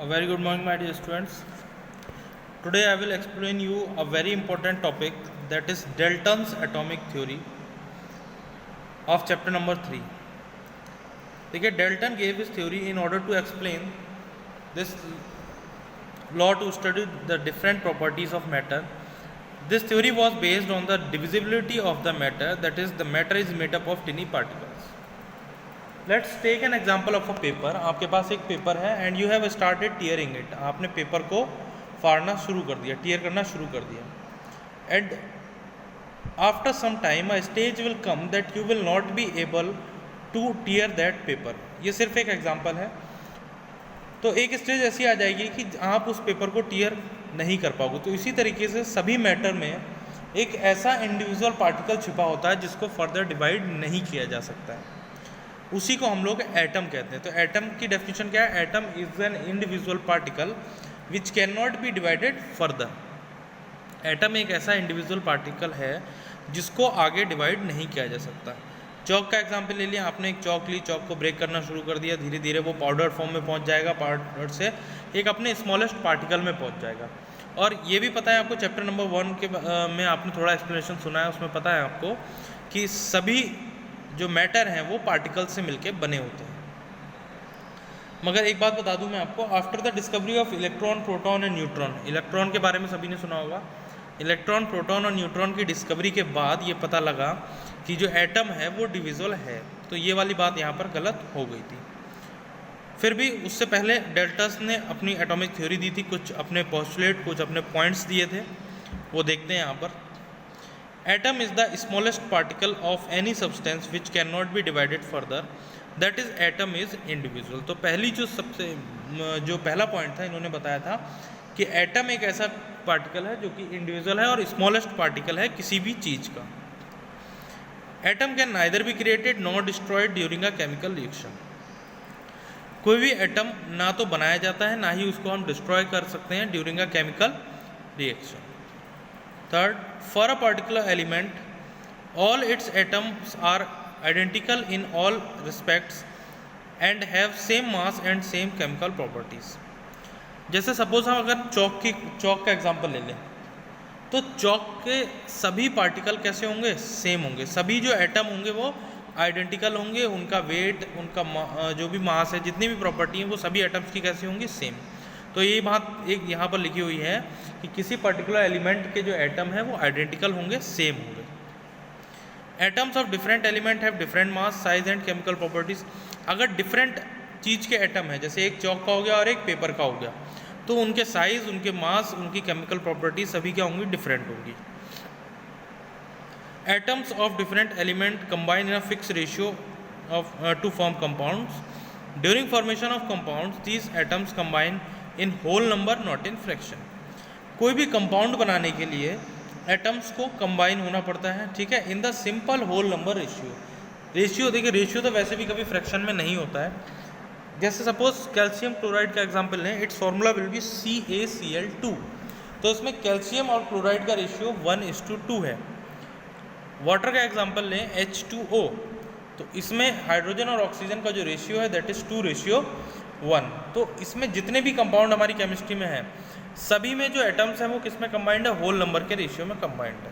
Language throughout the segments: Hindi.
A very good morning, my dear students. Today I will explain you a very important topic, that is Dalton's atomic theory of chapter number 3. देखिए, Dalton gave his theory in order to explain this law to study the different properties of matter. This theory was based on the divisibility of the matter, that is the matter is made up of tiny particles. Let's take an example of a paper. आपके पास एक पेपर है and you have started tearing it. आपने पेपर को फाड़ना शुरू कर दिया, टीयर करना शुरू कर दिया. And after some time a stage will come that you will not be able to tear that paper. ये सिर्फ एक एग्जाम्पल है. तो एक स्टेज ऐसी आ जाएगी कि आप उस पेपर को टीयर नहीं कर पाओगे. तो इसी तरीके से सभी मैटर में एक ऐसा इंडिविजुअल पार्टिकल छिपा होता है जिसको फर्दर डिवाइड नहीं किया जा सकता है. उसी को हम लोग एटम कहते हैं. तो एटम की डेफिनेशन क्या है? Atom is an individual particle which can not be divided further. Atom एक ऐसा इंडिविजुअल पार्टिकल है जिसको आगे डिवाइड नहीं किया जा सकता. चौक का एग्जांपल ले लिया. आपने एक चौक ली, चौक को ब्रेक करना शुरू कर दिया, धीरे धीरे वो पाउडर फॉर्म में पहुंच जाएगा, पाउडर से एक अपने स्मॉलेस्ट पार्टिकल में पहुंच जाएगा. और ये भी पता है आपको, चैप्टर नंबर 1 के में आपने थोड़ा एक्सप्लेनेशन सुना है, उसमें पता है आपको कि सभी जो मैटर हैं वो पार्टिकल से मिलके बने होते हैं. मगर एक बात बता दूं मैं आपको, after the discovery of electron, proton and neutron, electron के बारे में सभी ने सुना होगा. इलेक्ट्रॉन, प्रोटॉन और न्यूट्रॉन की डिस्कवरी के बाद ये पता लगा कि जो एटम है वो डिविजिबल है. तो ये वाली बात यहाँ पर गलत हो गई थी. फिर भी उससे पहले डाल्टन ने अपनी एटॉमिक थ्योरी दी थी, कुछ अपने पोस्टुलेट, कुछ अपने पॉइंट्स दिए थे, वो देखते हैं यहाँ पर. Atom is the smallest particle of any substance which cannot be divided further. That is, atom is indivisible. तो पहली जो पहला पॉइंट था, इन्होंने बताया था कि एटम एक ऐसा पार्टिकल है जो कि इंडिविजुअल है और स्मॉलेस्ट पार्टिकल है किसी भी चीज़ का. Atom can neither be created nor destroyed during a chemical reaction. कोई भी एटम ना तो बनाया जाता है, ना ही उसको हम डिस्ट्रॉय कर सकते हैं during a chemical reaction. Third, for a particular element, all its atoms are identical in all respects and have same mass and same chemical properties. जैसे सपोज हम अगर चौक का एग्जांपल ले लें, तो चौक के सभी पार्टिकल कैसे होंगे? सेम होंगे. सभी जो एटम होंगे वो आइडेंटिकल होंगे, उनका वेट, उनका जो भी मास है, जितनी भी प्रॉपर्टी है, वो सभी एटम्स की कैसे होंगी? सेम. तो ये बात एक यहाँ पर लिखी हुई है कि किसी पर्टिकुलर एलिमेंट के जो एटम है वो आइडेंटिकल होंगे, सेम होंगे. Atoms of different element have different mass, size and chemical properties. अगर डिफरेंट चीज़ के एटम है, जैसे एक चौक का हो गया और एक पेपर का हो गया, तो उनके साइज, उनके मास, उनकी केमिकल प्रॉपर्टीज सभी क्या होंगी? डिफरेंट होंगी. Atoms of different element combine in a fix ratio of to form compounds. During formation of compounds these atoms combine in whole number, not in fraction. कोई भी कंपाउंड बनाने के लिए एटम्स को कंबाइन होना पड़ता है, ठीक है, in the simple whole number ratio. देखिए, रेशियो तो वैसे भी कभी फ्रैक्शन में नहीं होता है. जैसे सपोज कैल्शियम क्लोराइड का एग्जांपल लें, it's formula will be CaCl2. तो इसमें कैल्शियम और क्लोराइड का रेशियो 1:2 है. वाटर का एग्जांपल लें, H2O, तो इसमें हाइड्रोजन और ऑक्सीजन का जो रेशियो है दैट इज़ 2:1. तो इसमें जितने भी कंपाउंड हमारी केमिस्ट्री में हैं, सभी में जो एटम्स हैं वो किस में कंबाइंड है? होल नंबर के रेशियो में कंबाइंड है.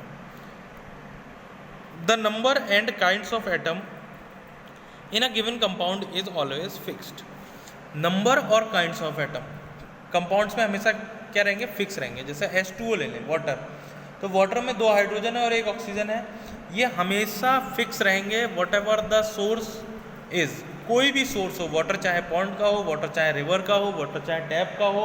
The number and kinds of atom in a given compound is always fixed. Number और काइंड्स ऑफ एटम कंपाउंड्स में हमेशा क्या रहेंगे? फिक्स रहेंगे. जैसे H2O ले लें, वाटर, तो वाटर में 2 हाइड्रोजन है और 1 ऑक्सीजन है, ये हमेशा फिक्स रहेंगे what ever the source is. कोई भी सोर्स हो, वाटर चाहे पॉन्ड का हो, वाटर चाहे रिवर का हो, वाटर चाहे टैप का हो,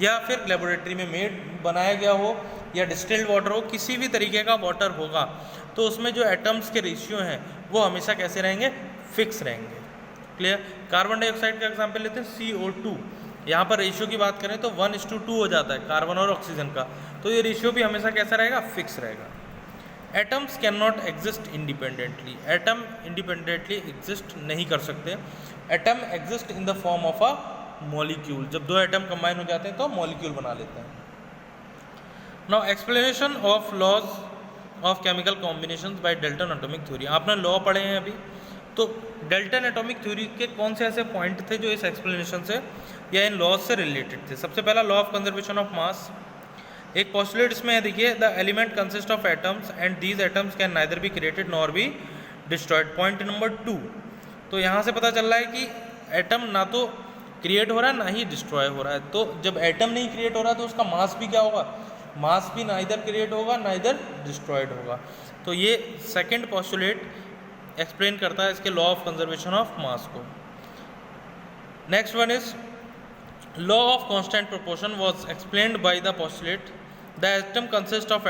या फिर लेबोरेटरी में मेड बनाया गया हो, या डिस्टिल्ड वाटर हो, किसी भी तरीके का वाटर होगा, तो उसमें जो एटम्स के रेशियो हैं वो हमेशा कैसे रहेंगे? फिक्स रहेंगे. क्लियर? कार्बन डाइऑक्साइड का एग्जांपल लेते हैं, CO2. यहाँ पर रेशियो की बात करें तो 1:2 हो जाता है कार्बन और ऑक्सीजन का. तो ये रेशियो भी हमेशा कैसा रहेगा? फिक्स रहेगा. Atoms can not exist independently. Atom independently exist नहीं कर सकते. Atom exist in the form of a molecule. जब 2 एटम कंबाइन हो जाते हैं तो मॉलिक्यूल बना लेते हैं. Now explanation of laws of chemical combinations by Dalton atomic theory. आपने लॉ पढ़े हैं अभी तो डेल्टन एटॉमिक थ्योरी के कौन से ऐसे पॉइंट थे जो इस एक्सप्लेनेशन से या इन लॉज से रिलेटेड थे? सबसे पहला लॉ ऑफ कंजर्वेशन ऑफ मास। एक पोस्टुलेट इसमें है, देखिए, the element consist of atoms and these atoms can neither be created nor be destroyed. Point number 2, तो यहाँ से पता चल रहा है कि एटम ना तो क्रिएट हो रहा है ना ही डिस्ट्रॉय हो रहा है। तो जब एटम नहीं क्रिएट हो रहा है तो उसका मास भी क्या होगा? मास भी नाइदर क्रिएट होगा नाइदर डिस्ट्रॉयड होगा। तो ये सेकंड पोस्टुलेट एक्सप्लेन करता है इसके law of conservation of mass को। Next one is law of constant proportion was explained by the postulate the atom consist of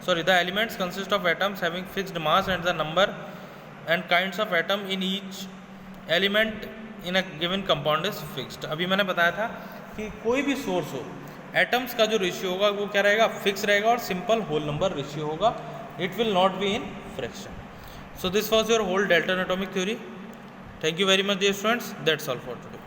the elements consist of atoms having fixed mass and the number and kinds of atom in each element in a given compound is fixed. अभी मैंने बताया था कि कोई भी सोर्स हो, एटम्स का जो रेशियो होगा वो क्या रहेगा? फिक्स रहेगा और सिंपल होल नंबर रेशियो होगा। It will not be in fraction. So this was your whole Dalton atomic theory. Thank you very much, dear students. That's all for today.